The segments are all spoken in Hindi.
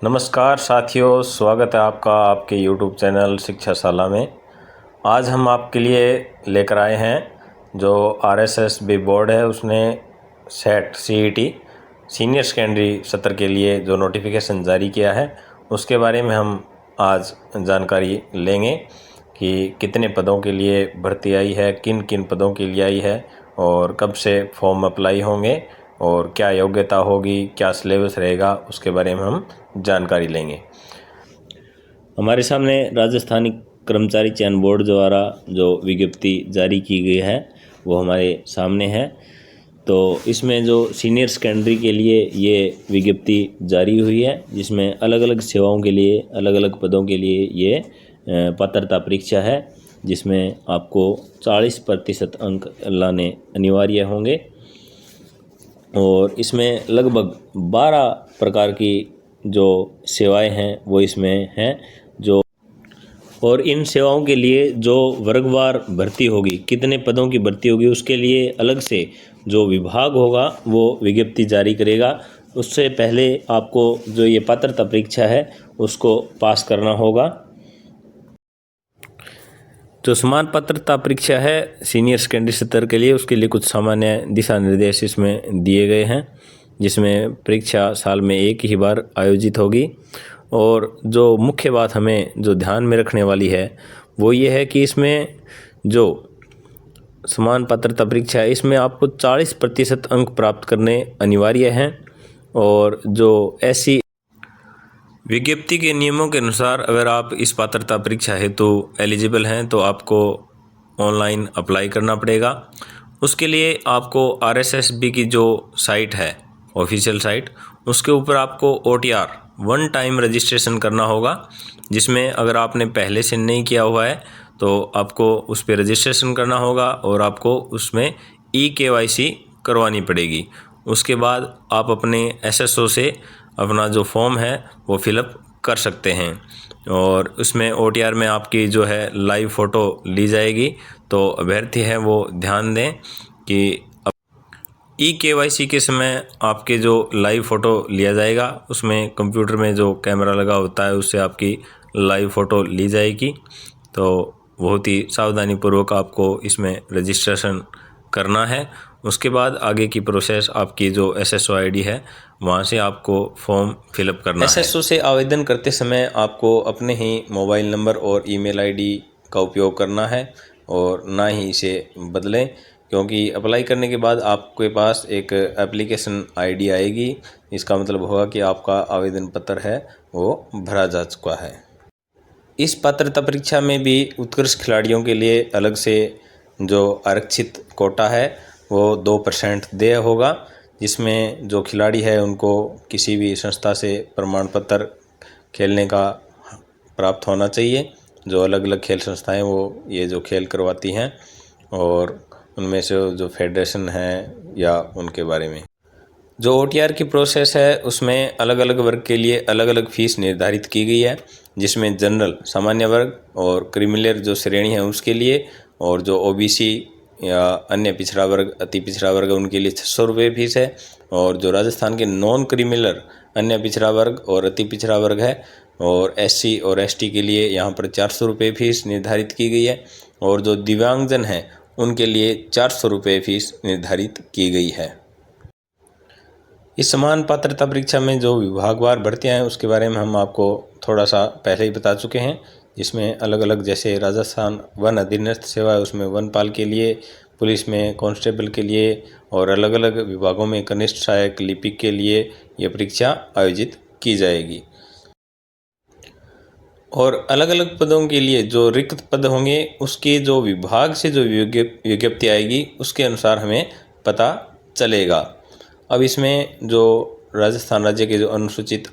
नमस्कार साथियों, स्वागत है आपका आपके YouTube चैनल शिक्षाशाला में। आज हम आपके लिए लेकर आए हैं जो RSSB बोर्ड है उसने सेट CET सीनियर सेकेंडरी सत्र के लिए जो नोटिफिकेशन जारी किया है उसके बारे में हम आज जानकारी लेंगे कि कितने पदों के लिए भर्ती आई है, किन किन पदों के लिए आई है और कब से फॉर्म अप्लाई होंगे और क्या योग्यता होगी, क्या सिलेबस रहेगा, उसके बारे में हम जानकारी लेंगे। हमारे सामने राजस्थानी कर्मचारी चयन बोर्ड द्वारा जो विज्ञप्ति जारी की गई है वो हमारे सामने है। तो इसमें जो सीनियर सेकेंडरी के लिए ये विज्ञप्ति जारी हुई है जिसमें अलग अलग सेवाओं के लिए, अलग अलग पदों के लिए ये पात्रता परीक्षा है जिसमें आपको 40% अंक लाने अनिवार्य होंगे और इसमें लगभग 12 प्रकार की जो सेवाएं हैं वो इसमें हैं जो, और इन सेवाओं के लिए जो वर्गवार भर्ती होगी, कितने पदों की भर्ती होगी उसके लिए अलग से जो विभाग होगा वो विज्ञप्ति जारी करेगा। उससे पहले आपको जो ये पात्रता परीक्षा है उसको पास करना होगा। जो समान पात्रता परीक्षा है सीनियर सेकेंडरी स्तर के लिए उसके लिए कुछ सामान्य दिशा निर्देश इसमें दिए गए हैं जिसमें परीक्षा साल में एक ही बार आयोजित होगी। और जो मुख्य बात हमें जो ध्यान में रखने वाली है वो ये है कि इसमें जो समान पात्रता परीक्षा है इसमें आपको 40% अंक प्राप्त करने अनिवार्य हैं और जो ऐसी विज्ञप्ति के नियमों के अनुसार अगर आप इस पात्रता परीक्षा हेतु एलिजिबल हैं तो आपको ऑनलाइन अप्लाई करना पड़ेगा। उसके लिए आपको RSSB की जो साइट है, ऑफिशियल साइट, उसके ऊपर आपको OTR 1 टाइम रजिस्ट्रेशन करना होगा जिसमें अगर आपने पहले से नहीं किया हुआ है तो आपको उस पर रजिस्ट्रेशन करना होगा और आपको उसमें eKYC करवानी पड़ेगी। उसके बाद आप अपने SSO से अपना जो फॉर्म है वो फिलअप कर सकते हैं और उसमें OTR में आपकी जो है लाइव फ़ोटो ली जाएगी। तो अभ्यर्थी है वो ध्यान दें कि eKYC के समय आपके जो लाइव फ़ोटो लिया जाएगा उसमें कंप्यूटर में जो कैमरा लगा होता है उससे आपकी लाइव फ़ोटो ली जाएगी। तो बहुत ही सावधानीपूर्वक आपको इसमें रजिस्ट्रेशन करना है। उसके बाद आगे की प्रोसेस आपकी जो SSO ID है वहाँ से आपको फॉर्म फिलअप करना है। SSO से आवेदन करते समय आपको अपने ही मोबाइल नंबर और ईमेल ID का उपयोग करना है और ना ही इसे बदलें, क्योंकि अप्लाई करने के बाद आपके पास एक एप्लीकेशन ID आएगी। इसका मतलब होगा कि आपका आवेदन पत्र है वो भरा जा चुका है। इस पात्रता परीक्षा में भी उत्कृष्ट खिलाड़ियों के लिए अलग से जो आरक्षित कोटा है वो 2% देय होगा, जिसमें जो खिलाड़ी है उनको किसी भी संस्था से प्रमाण पत्र खेलने का प्राप्त होना चाहिए। जो अलग अलग खेल संस्थाएं वो ये जो खेल करवाती हैं और उनमें से जो फेडरेशन है या उनके बारे में जो OTR की प्रोसेस है उसमें अलग अलग वर्ग के लिए अलग अलग फ़ीस निर्धारित की गई है, जिसमें जनरल सामान्य वर्ग और क्रिमिनल जो श्रेणी है उसके लिए, और जो OBC या अन्य पिछड़ा वर्ग, अति पिछड़ा वर्ग उनके लिए 600 रुपये फ़ीस है। और जो राजस्थान के नॉन क्रिमिनल अन्य पिछड़ा वर्ग और अति पिछड़ा वर्ग है और SC और ST के लिए यहाँ पर 400 रुपये फ़ीस निर्धारित की गई है। और जो दिव्यांगजन हैं उनके लिए 400 रुपये फ़ीस निर्धारित की गई है। इस समान पात्रता परीक्षा में जो विभागवार भर्तियां हैं उसके बारे में हम आपको थोड़ा सा पहले ही बता चुके हैं, जिसमें अलग अलग जैसे राजस्थान वन अधीनस्थ सेवा है उसमें वनपाल के लिए, पुलिस में कांस्टेबल के लिए और अलग अलग विभागों में कनिष्ठ सहायक लिपिक के लिए ये परीक्षा आयोजित की जाएगी। और अलग अलग पदों के लिए जो रिक्त पद होंगे उसके जो विभाग से जो विज्ञप्ति आएगी उसके अनुसार हमें पता चलेगा। अब इसमें जो राजस्थान राज्य के जो अनुसूचित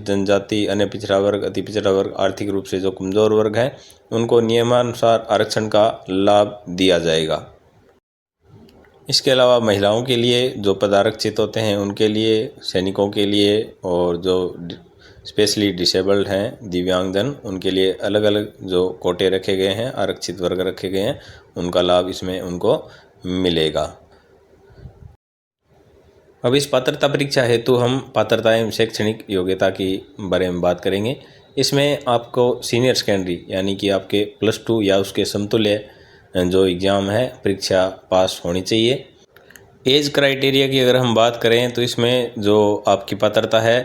जनजाति, अन्य पिछड़ा वर्ग, अति पिछड़ा वर्ग, आर्थिक रूप से जो कमज़ोर वर्ग हैं उनको नियमानुसार आरक्षण का लाभ दिया जाएगा। इसके अलावा महिलाओं के लिए जो पद आरक्षित होते हैं उनके लिए, सैनिकों के लिए और जो स्पेशली डिसेबल्ड हैं दिव्यांगजन उनके लिए अलग अलग जो कोटे रखे गए हैं, आरक्षित वर्ग रखे गए हैं, उनका लाभ इसमें उनको मिलेगा। अब इस पात्रता परीक्षा हेतु हम पात्रता एवं शैक्षणिक योग्यता की बारे में बात करेंगे। इसमें आपको सीनियर सेकेंडरी यानी कि आपके +2 या उसके समतुल्य जो एग्ज़ाम है परीक्षा पास होनी चाहिए। एज क्राइटेरिया की अगर हम बात करें तो इसमें जो आपकी पात्रता है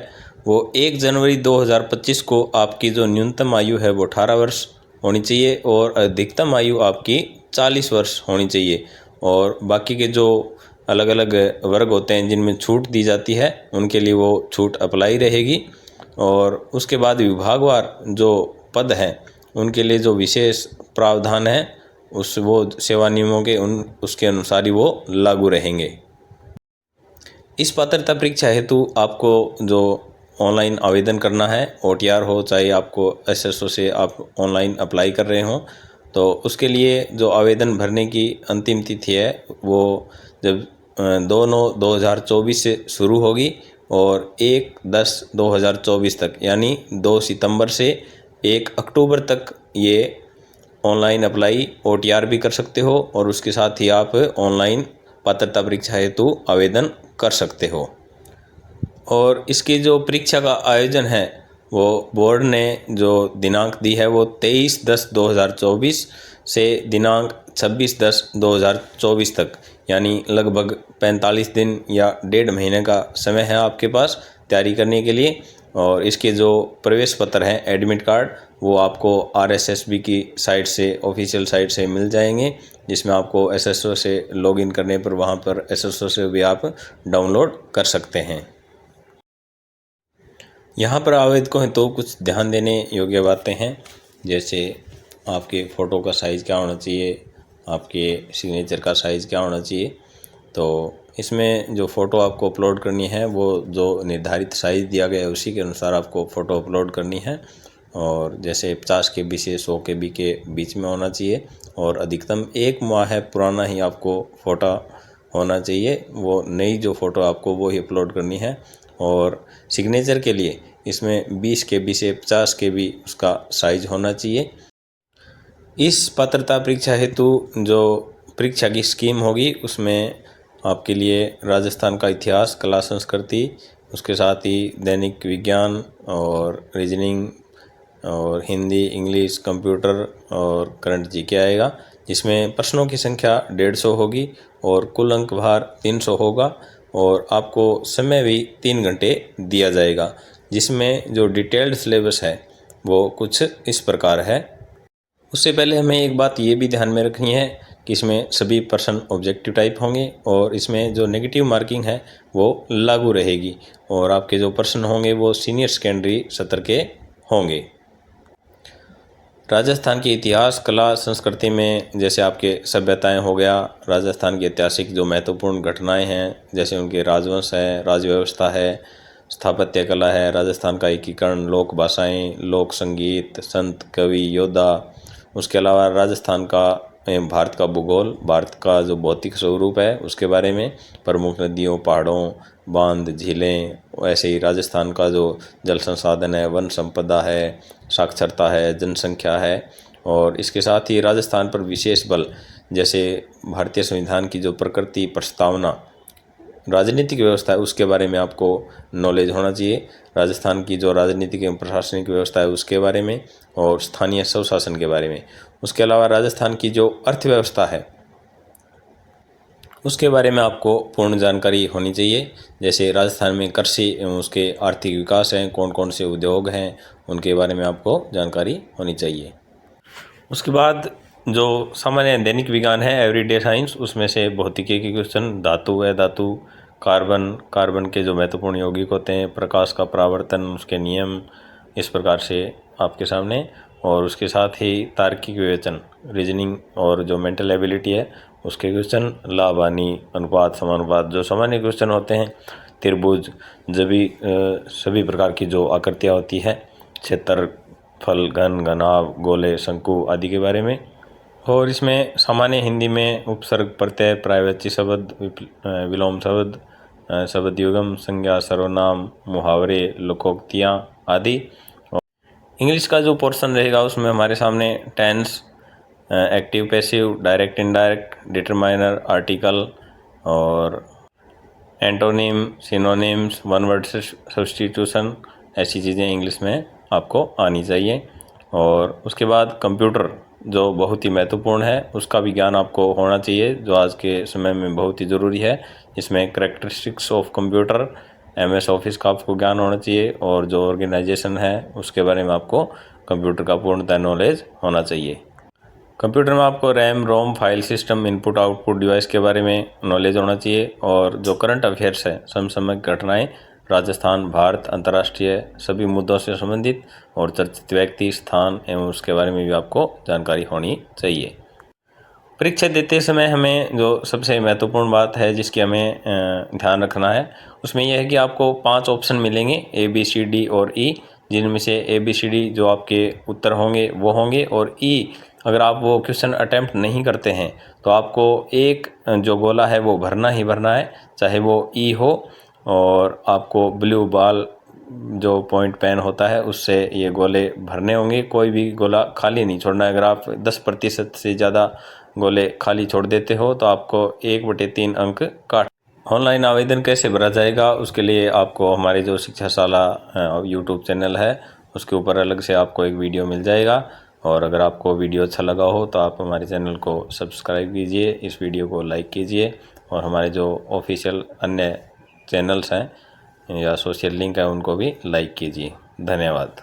वो 1 जनवरी 2025 को आपकी जो न्यूनतम आयु है वो 18 वर्ष होनी चाहिए और अधिकतम आयु आपकी 40 वर्ष होनी चाहिए। और बाकी के जो अलग अलग वर्ग होते हैं जिनमें छूट दी जाती है उनके लिए वो छूट अप्लाई रहेगी। और उसके बाद विभागवार जो पद हैं उनके लिए जो विशेष प्रावधान है वो सेवा नियमों के उसके अनुसार ही वो लागू रहेंगे। इस पात्रता परीक्षा हेतु आपको जो ऑनलाइन आवेदन करना है, OTR हो चाहे आपको SSO से आप ऑनलाइन अप्लाई कर रहे हों, तो उसके लिए जो आवेदन भरने की अंतिम तिथि है वो जब 2/9/2024 से शुरू होगी और 1/10/2024 तक यानी 2 सितंबर से 1 अक्टूबर तक ये ऑनलाइन अप्लाई OTR भी कर सकते हो और उसके साथ ही आप ऑनलाइन पात्रता परीक्षा हेतु आवेदन कर सकते हो। और इसकी जो परीक्षा का आयोजन है वो बोर्ड ने जो दिनांक दी है वो 23/10/2024 से दिनांक 26/10/2024 तक यानी लगभग 45 दिन या 1.5 महीने का समय है आपके पास तैयारी करने के लिए। और इसके जो प्रवेश पत्र हैं एडमिट कार्ड वो आपको RSSB की साइट से ऑफिशियल साइट से मिल जाएंगे, जिसमें आपको SSO से लॉगिन करने पर वहां पर SSO से भी आप डाउनलोड कर सकते हैं। यहाँ पर आवेदकों हैं तो कुछ ध्यान देने योग्य बातें हैं, जैसे आपके फ़ोटो का साइज़ क्या होना चाहिए, आपके सिग्नेचर का साइज़ क्या होना चाहिए। तो इसमें जो फ़ोटो आपको अपलोड करनी है वो जो निर्धारित साइज़ दिया गया है उसी के अनुसार आपको फ़ोटो अपलोड करनी है। और जैसे 50 KB से 100 KB के बीच में होना चाहिए और अधिकतम 1 माह पुराना ही आपको फ़ोटो होना चाहिए। वो नई जो फ़ोटो आपको वो ही अपलोड करनी है। और सिग्नेचर के लिए इसमें 20 KB से 50 KB उसका साइज़ होना चाहिए। इस पात्रता परीक्षा हेतु जो परीक्षा की स्कीम होगी उसमें आपके लिए राजस्थान का इतिहास, कला, संस्कृति, उसके साथ ही दैनिक विज्ञान और रीजनिंग और हिंदी, इंग्लिश, कंप्यूटर और करंट GK आएगा, जिसमें प्रश्नों की संख्या 150 होगी और कुल अंक भार 300 होगा। और आपको समय भी 3 घंटे दिया जाएगा, जिसमें जो डिटेल्ड सिलेबस है वो कुछ इस प्रकार है। उससे पहले हमें एक बात ये भी ध्यान में रखनी है कि इसमें सभी प्रश्न ऑब्जेक्टिव टाइप होंगे और इसमें जो नेगेटिव मार्किंग है वो लागू रहेगी और आपके जो प्रश्न होंगे वो सीनियर सेकेंडरी सत्र के होंगे। राजस्थान के इतिहास, कला, संस्कृति में जैसे आपके सभ्यताएं हो गया, राजस्थान की ऐतिहासिक जो महत्वपूर्ण घटनाएं हैं जैसे उनके राजवंश है, राजव्यवस्था है, स्थापत्य कला है, राजस्थान का एकीकरण, लोक भाषाएं, लोक संगीत, संत, कवि, योद्धा, उसके अलावा राजस्थान का भारत का भूगोल, भारत का जो भौतिक स्वरूप है उसके बारे में, प्रमुख नदियों, पहाड़ों, बांध, झीलें, ऐसे ही राजस्थान का जो जल संसाधन है, वन संपदा है, साक्षरता है, जनसंख्या है। और इसके साथ ही राजस्थान पर विशेष बल जैसे भारतीय संविधान की जो प्रकृति, प्रस्तावना, राजनीतिक व्यवस्था है उसके बारे में आपको नॉलेज होना चाहिए। राजस्थान की जो राजनीतिक एवं प्रशासनिक व्यवस्था है उसके बारे में और स्थानीय स्वशासन के बारे में। उसके अलावा राजस्थान की जो अर्थव्यवस्था है उसके बारे में आपको पूर्ण जानकारी होनी चाहिए, जैसे राजस्थान में कृषि एवं उसके आर्थिक विकास हैं, कौन कौन से उद्योग हैं, उनके बारे में आपको जानकारी होनी चाहिए। उसके बाद जो सामान्य दैनिक विज्ञान है, एवरीडे साइंस, उसमें से भौतिकी के क्वेश्चन, धातु है, धातु, कार्बन के जो महत्वपूर्ण यौगिक होते हैं, प्रकाश का परावर्तन, उसके नियम, इस प्रकार से आपके सामने। और उसके साथ ही तार्किक विवेचन, रीजनिंग और जो मेंटल एबिलिटी है उसके क्वेश्चन, लाभ हानि अनुपात, समानुपात, जो सामान्य क्वेश्चन होते हैं, त्रिभुज, सभी प्रकार की जो आकृतियाँ होती है, क्षेत्रफल, घन, घनाभ, गोले, शंकु आदि के बारे में। और इसमें सामान्य हिंदी में उपसर्ग, प्रत्यय, पर्यायवाची शब्द, विलोम शब्द, शब्द युगम, संज्ञा, सर्वनाम, मुहावरे, लोकोक्तियाँ आदि। इंग्लिश का जो पोर्शन रहेगा उसमें हमारे सामने tense, active, passive, direct, indirect, determiner, article और antonym, synonyms, one word substitution, ऐसी चीज़ें इंग्लिश में आपको आनी चाहिए। और उसके बाद कंप्यूटर जो बहुत ही महत्वपूर्ण है, उसका भी ज्ञान आपको होना चाहिए, जो आज के समय में बहुत ही ज़रूरी है। इसमें characteristics of computer, MS office का आपको ज्ञान होना चाहिए, और जो ऑर्गेनाइजेशन है उसके बारे में आपको कंप्यूटर का पूर्णतः नॉलेज होना चाहिए। कंप्यूटर में आपको RAM, ROM, file system, input output device के बारे में नॉलेज होना चाहिए, और जो करंट अफेयर्स है, समसामयिक घटनाएं, राजस्थान, भारत, अंतर्राष्ट्रीय सभी मुद्दों से संबंधित और चर्चित व्यक्ति, स्थान एवं उसके बारे में भी आपको जानकारी होनी चाहिए। परीक्षा देते समय हमें जो सबसे महत्वपूर्ण बात है जिसकी हमें ध्यान रखना है, उसमें यह है कि आपको 5 ऑप्शन मिलेंगे, ABCD और E, जिनमें से ABCD जो आपके उत्तर होंगे वो होंगे, और E अगर आप वो क्वेश्चन अटैम्प्ट नहीं करते हैं तो आपको एक जो गोला है वो भरना ही भरना है, चाहे वो E हो, और आपको ब्लू बॉल जो पॉइंट पेन होता है उससे ये गोले भरने होंगे, कोई भी गोला खाली नहीं छोड़ना है। अगर आप 10% से ज़्यादा गोले खाली छोड़ देते हो तो आपको 1/3 अंक काट। ऑनलाइन आवेदन कैसे भरा जाएगा, उसके लिए आपको हमारे जो शिक्षाशाला यूट्यूब चैनल है उसके ऊपर अलग से आपको एक वीडियो मिल जाएगा, और अगर आपको वीडियो अच्छा लगा हो तो आप हमारे चैनल को सब्सक्राइब कीजिए, इस वीडियो को लाइक कीजिए, और हमारे जो ऑफिशियल अन्य चैनल्स हैं या सोशल लिंक है उनको भी लाइक कीजिए। धन्यवाद।